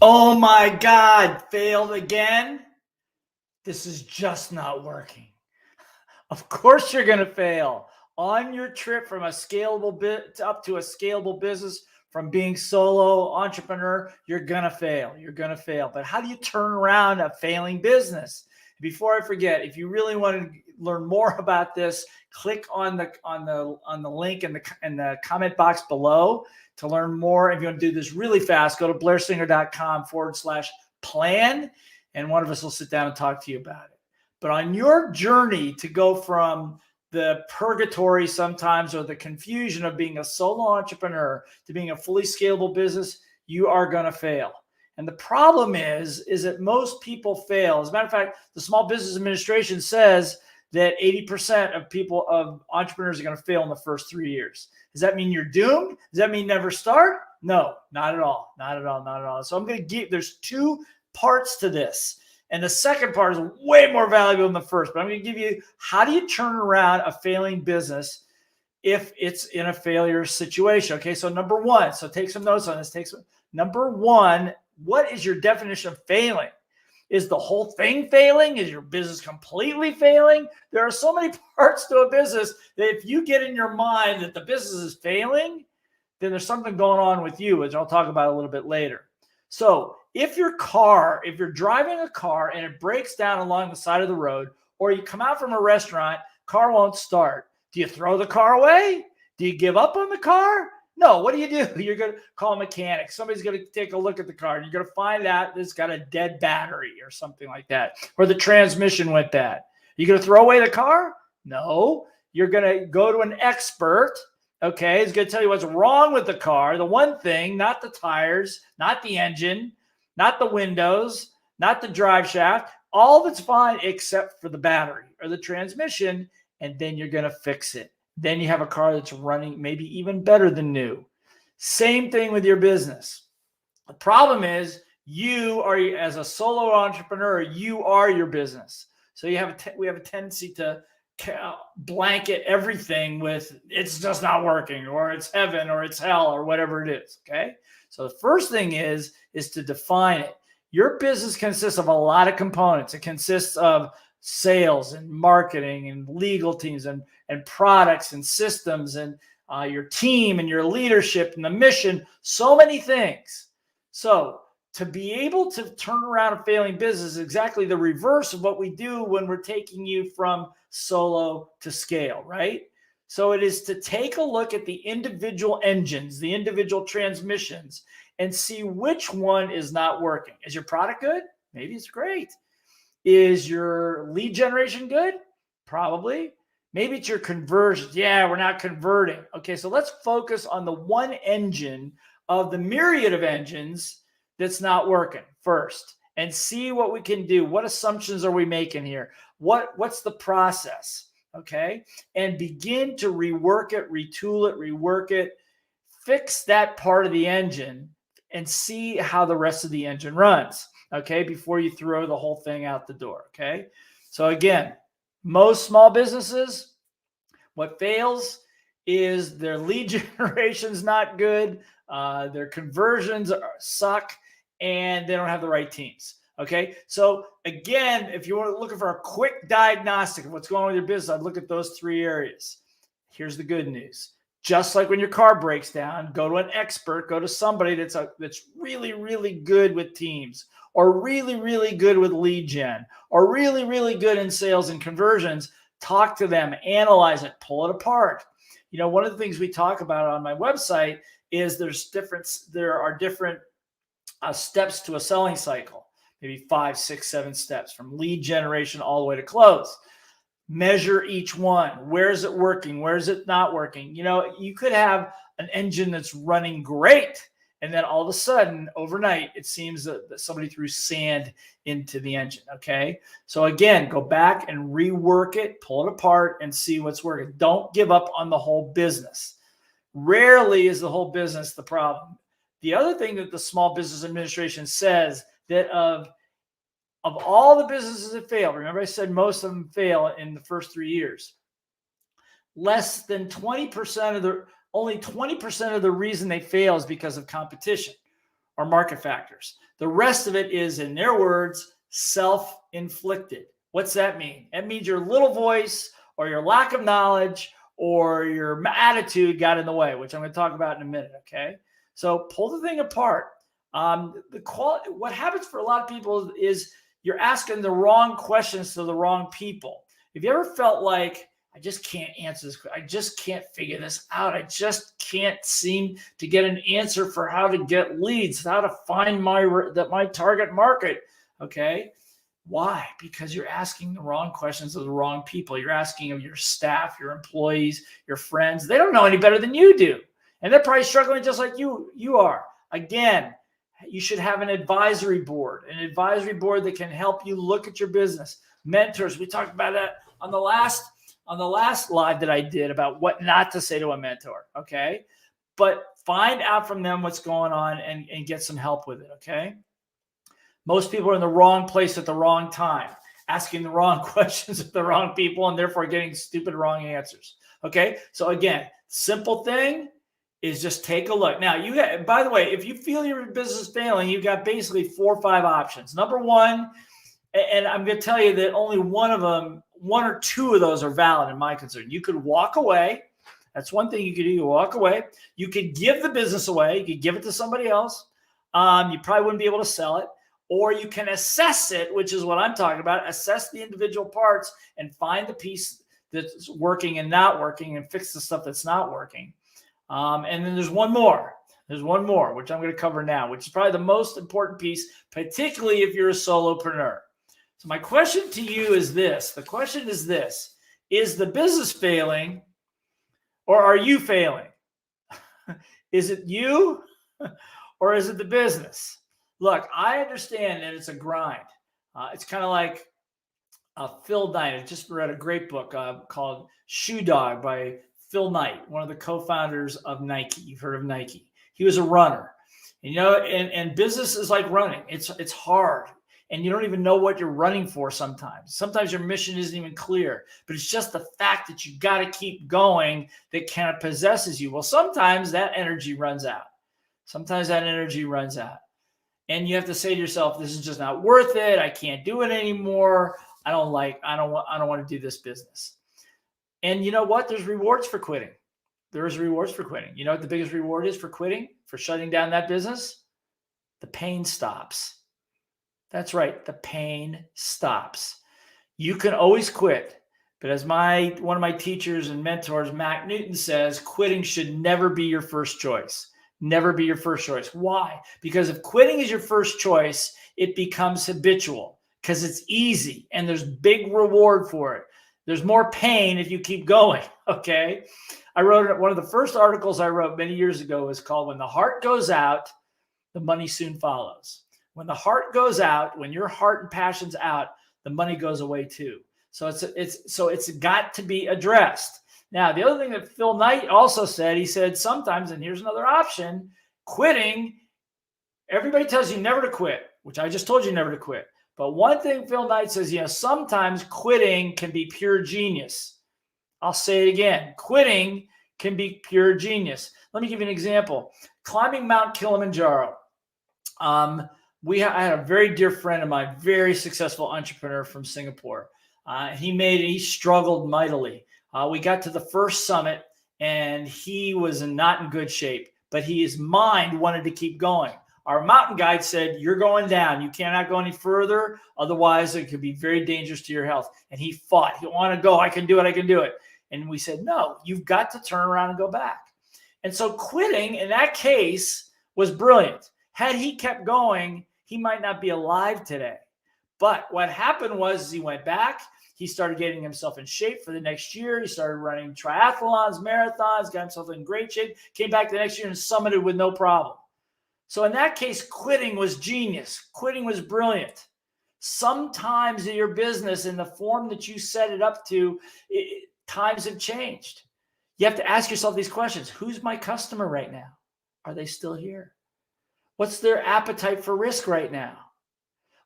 Oh my God, failed again? This is just not working. Of course you're going to fail. On your trip from a scalable bit up to a scalable business, from being solo entrepreneur, you're going to fail. You're going to fail. But how do you turn around a failing business? Before I forget, if you really want to learn more about this, click on the link in the comment box below to learn more. If you want to do this really fast, go to blairsinger.com/plan, and one of us will sit down and talk to you about it. But on your journey to go from the purgatory sometimes or the confusion of being a solo entrepreneur to being a fully scalable business, you are going to fail. And the problem is that most people fail. As a matter of fact, the Small Business Administration says that 80% of entrepreneurs are going to fail in the first 3 years. Does that mean you're doomed? Does that mean never start? No, not at all. Not at all. Not at all. So I'm going to there's two parts to this. And the second part is way more valuable than the first. But I'm going to give you, how do you turn around a failing business if it's in a failure situation? Okay, so number one, so take some notes on this. Number one, what is your definition of failing? Is the whole thing failing? Is your business completely failing? There are so many parts to a business that if you get in your mind that the business is failing, then there's something going on with you, which I'll talk about a little bit later. So if you're driving a car and it breaks down along the side of the road, or you come out from a restaurant, car won't start. Do you throw the car away? Do you give up on the car? No. What do? You're going to call a mechanic. Somebody's going to take a look at the car, and you're going to find out it's got a dead battery or something like that, or the transmission went bad. Are you going to throw away the car? No. You're going to go to an expert. Okay, he's going to tell you what's wrong with the car. The one thing, not the tires, not the engine, not the windows, not the drive shaft. All that's fine except for the battery or the transmission, and then you're going to fix it. Then you have a car that's running maybe even better than new. Same thing with your business. The problem is you are, as a solo entrepreneur, you are your business. So we have a tendency to blanket everything with it's just not working, or it's heaven, or it's hell, or whatever it is. Okay. So the first thing is to define it. Your business consists of a lot of components. It consists of sales and marketing and legal teams and products and systems and your team and your leadership and the mission, so many things. So to be able to turn around a failing business is exactly the reverse of what we do when we're taking you from solo to scale, right? So it is to take a look at the individual engines, the individual transmissions, and see which one is not working. Is your product good? Maybe it's great. Is your lead generation good? Probably. Maybe it's your conversions. Yeah, we're not converting. Okay, so let's focus on the one engine of the myriad of engines that's not working first, and see what we can do. What assumptions are we making here? What's the process? Okay, and begin to rework it, retool it, rework it, fix that part of the engine, and see how the rest of the engine runs. Okay, before you throw the whole thing out the door. Okay, so again, most small businesses, what fails is their lead generation's not good, their conversions suck, and they don't have the right teams. Okay, so again, if you want to look for a quick diagnostic of what's going on with your business, I'd look at those three areas. Here's the good news. Just like when your car breaks down, go to an expert, go to somebody that's really, really good with teams, or really, really good with lead gen, or really, really good in sales and conversions. Talk to them, analyze it, pull it apart. You know, one of the things we talk about on my website is there are different steps to a selling cycle, maybe 5, 6, 7 steps from lead generation all the way to close. Measure each one. Where is it working? Where is it not working? You know, you could have an engine that's running great, and then all of a sudden, overnight, it seems that somebody threw sand into the engine. Okay. So again, go back and rework it, pull it apart, and see what's working. Don't give up on the whole business. Rarely is the whole business the problem. The other thing that the Small Business Administration says, that of all the businesses that fail, remember I said most of them fail in the first 3 years. Less than 20% only 20% of the reason they fail is because of competition, are market factors. The rest of it is, in their words, self-inflicted. What's that mean? It means your little voice or your lack of knowledge or your attitude got in the way, which I'm going to talk about in a minute, okay? So pull the thing apart. What happens for a lot of people is you're asking the wrong questions to the wrong people. Have you ever felt like, I just can't answer this. I just can't figure this out. I just can't seem to get an answer for how to get leads, how to find my target market. Okay. Why? Because you're asking the wrong questions of the wrong people. You're asking of your staff, your employees, your friends. They don't know any better than you do. And they're probably struggling just like you are. Again, you should have an advisory board that can help you look at your business. Mentors. We talked about that on the last live that I did about what not to say to a mentor, okay? But find out from them what's going on and get some help with it, okay? Most people are in the wrong place at the wrong time, asking the wrong questions of the wrong people and therefore getting stupid wrong answers, okay? So again, simple thing is just take a look. Now, by the way, if you feel your business is failing, you've got basically 4 or 5 options. Number one, and I'm going to tell you that only one or two of those are valid in my concern. You could walk away. That's one thing you could do. You walk away. You could give the business away. You could give it to somebody else. You probably wouldn't be able to sell it. Or you can assess it, which is what I'm talking about. Assess the individual parts and find the piece that's working and not working and fix the stuff that's not working. And then there's one more. There's one more, which I'm going to cover now, which is probably the most important piece, particularly if you're a solopreneur. So my question to you is this. The question is this. Is the business failing or are you failing? Is it you or is it the business? Look, I understand that it's a grind. It's kind of like Phil Knight. I just read a great book called Shoe Dog by Phil Knight, one of the co-founders of Nike. You've heard of Nike. He was a runner. And business is like running. It's hard. And you don't even know what you're running for sometimes. Sometimes your mission isn't even clear, but it's just the fact that you got to keep going that kind of possesses you. Well, sometimes that energy runs out. And you have to say to yourself, this is just not worth it. I can't do it anymore. I don't want to do this business. And you know what? There's rewards for quitting. There is rewards for quitting. You know what the biggest reward is for quitting, for shutting down that business? The pain stops. That's right. The pain stops. You can always quit. But as one of my teachers and mentors, Mac Newton, says, quitting should never be your first choice. Never be your first choice. Why? Because if quitting is your first choice, it becomes habitual because it's easy and there's big reward for it. There's more pain if you keep going, okay? I wrote one of the first articles I wrote many years ago was called When the Heart Goes Out, the Money Soon Follows. When the heart goes out, when your heart and passion's out, the money goes away too. So it's got to be addressed. Now, the other thing that Phil Knight also said, he said sometimes, and here's another option, quitting, everybody tells you never to quit, which I just told you never to quit. But one thing Phil Knight says, sometimes quitting can be pure genius. I'll say it again. Quitting can be pure genius. Let me give you an example. Climbing Mount Kilimanjaro. I had a very dear friend of mine, very successful entrepreneur from Singapore. He struggled mightily. We got to the first summit and he was not in good shape, but his mind wanted to keep going. Our mountain guide said, you're going down. You cannot go any further. Otherwise, it could be very dangerous to your health. And he fought. He wanted to go. I can do it. And we said, no, you've got to turn around and go back. And so quitting in that case was brilliant. Had he kept going, he might not be alive today. But what happened was he went back. He started getting himself in shape for the next year. He started running triathlons, marathons, got himself in great shape, came back the next year and summited with no problem. So in that case, quitting was genius. Quitting was brilliant. Sometimes in your business, in the form that you set it up to, times have changed. You have to ask yourself these questions. Who's my customer right now? Are they still here? What's their appetite for risk right now?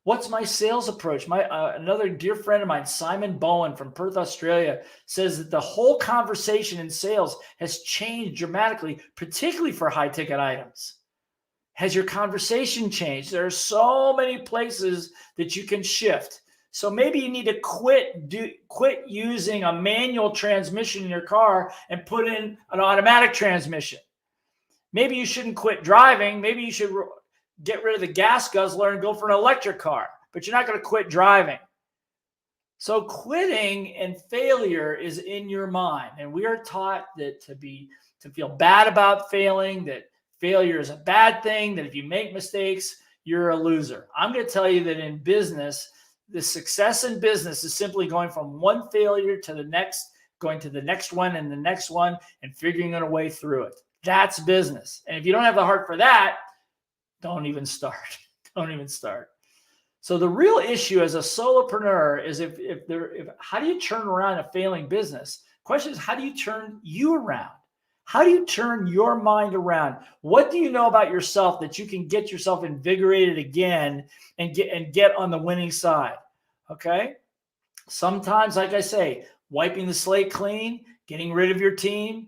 What's my sales approach? Another dear friend of mine, Simon Bowen from Perth, Australia, says that the whole conversation in sales has changed dramatically, particularly for high-ticket items. Has your conversation changed? There are so many places that you can shift. So maybe you need to quit using a manual transmission in your car and put in an automatic transmission. Maybe you shouldn't quit driving. Maybe you should get rid of the gas guzzler and go for an electric car, but you're not going to quit driving. So quitting and failure is in your mind. And we are taught that to feel bad about failing, that failure is a bad thing, that if you make mistakes, you're a loser. I'm going to tell you that in business, the success in business is simply going from one failure to the next, going to the next one and the next one, and figuring a way through it. That's business. And if you don't have the heart for that, don't even start. Don't even start. So the real issue as a solopreneur is how do you turn around a failing business? Question is, how do you turn you around? How do you turn your mind around? What do you know about yourself that you can get yourself invigorated again and get on the winning side? Okay. Sometimes, like I say, wiping the slate clean, getting rid of your team,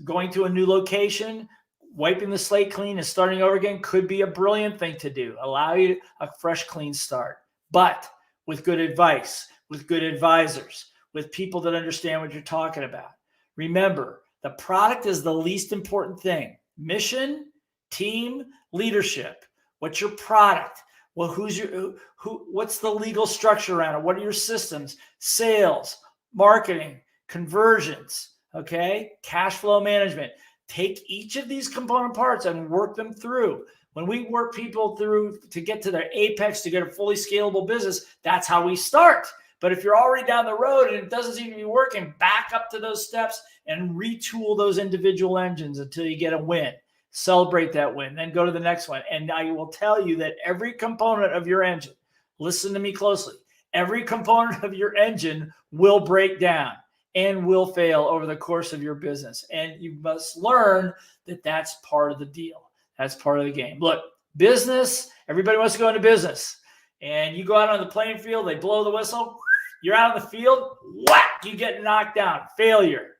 going to a new location, wiping the slate clean and starting over again could be a brilliant thing to do. Allow you a fresh, clean start, but with good advice, with good advisors, with people that understand what you're talking about. Remember, the product is the least important thing. Mission, team, leadership. What's your product? Well, what's the legal structure around it? What are your systems? Sales, marketing, conversions, okay? Cash flow management. Take each of these component parts and work them through. When we work people through to get to their apex, to get a fully scalable business, that's how we start. But if you're already down the road and it doesn't seem to be working, back up to those steps and retool those individual engines until you get a win. Celebrate that win, then go to the next one. And I will tell you that every component of your engine, listen to me closely, every component of your engine will break down and will fail over the course of your business. And you must learn that that's part of the deal. That's part of the game. Look, business, everybody wants to go into business. And you go out on the playing field, they blow the whistle, you're out on the field, whack, you get knocked down, failure.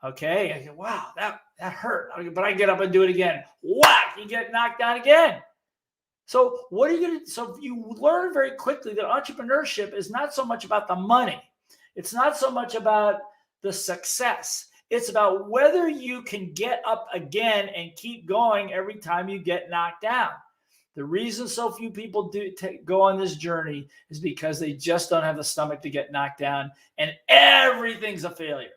Okay, I go, wow, that hurt. But I get up and do it again. Whack, you get knocked down again. So what are you going to, so you learn very quickly that entrepreneurship is not so much about the money. It's not so much about the success. It's about whether you can get up again and keep going every time you get knocked down. The reason so few people go on this journey is because they just don't have the stomach to get knocked down and everything's a failure.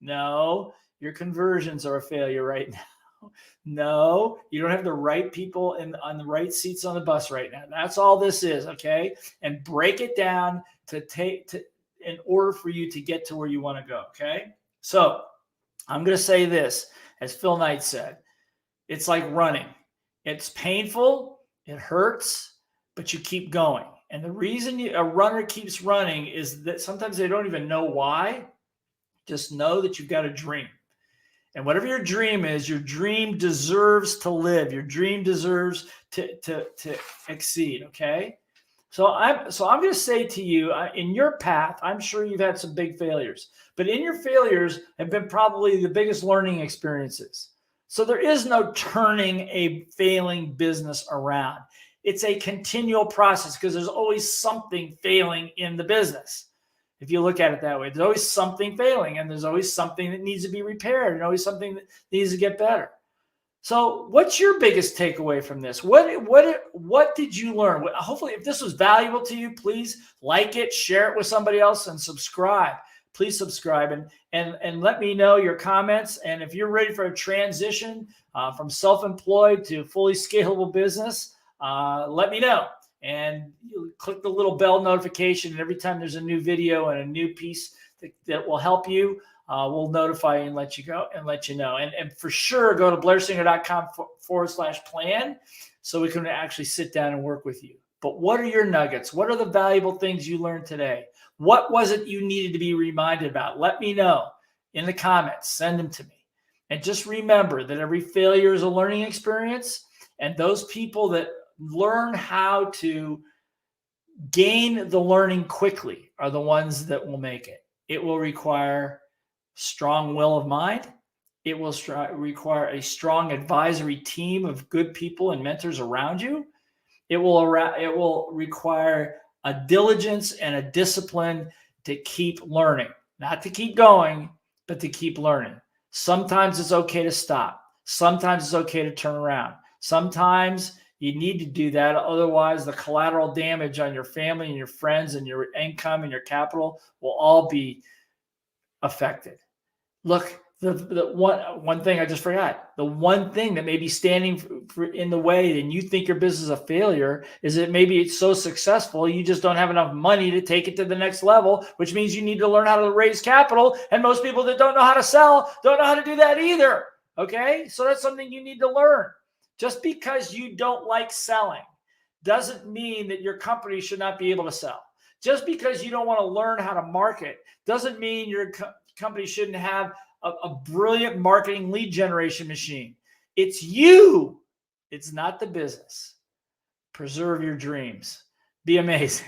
No, your conversions are a failure right now. No, you don't have the right people on the right seats on the bus right now. That's all this is, okay? And break it down in order for you to get to where you want to go, okay? So I'm going to say this, as Phil Knight said, it's like running. It's painful, it hurts, but you keep going. And the reason a runner keeps running is that sometimes they don't even know why. Just know that you've got a dream. And whatever your dream is, your dream deserves to live. Your dream deserves to exceed, okay? So I'm going to say to you, in your path, I'm sure you've had some big failures. But in your failures have been probably the biggest learning experiences. So there is no turning a failing business around. It's a continual process because there's always something failing in the business. If you look at it that way, there's always something failing and there's always something that needs to be repaired and always something that needs to get better. So what's your biggest takeaway from this? What did you learn? Hopefully, if this was valuable to you, please like it, share it with somebody else, and subscribe. Please subscribe and let me know your comments. And if you're ready for a transition from self-employed to fully scalable business, let me know. And you click the little bell notification, and every time there's a new video and a new piece that will help you, we'll notify you and let you know. And for sure, go to blairsinger.com/plan so we can actually sit down and work with you. But what are your nuggets? What are the valuable things you learned today? What was it you needed to be reminded about? Let me know in the comments. Send them to me. And just remember that every failure is a learning experience. And those people that learn how to gain the learning quickly are the ones that will make it. It will require strong will of mind It will require a strong advisory team of good people and mentors around you. It will require a diligence and a discipline to keep learning, not to keep going, but to keep learning. Sometimes it's okay to stop. Sometimes it's okay to turn around. Sometimes you need to do that. Otherwise, the collateral damage on your family and your friends and your income and your capital will all be affected. Look, the one thing I just forgot, the one thing that may be standing in the way and you think your business is a failure is that maybe it's so successful, you just don't have enough money to take it to the next level, which means you need to learn how to raise capital. And most people that don't know how to sell don't know how to do that either. Okay. So that's something you need to learn. Just because you don't like selling doesn't mean that your company should not be able to sell. Just because you don't want to learn how to market doesn't mean your company shouldn't have a brilliant marketing lead generation machine. It's you. It's not the business. Preserve your dreams. Be amazing.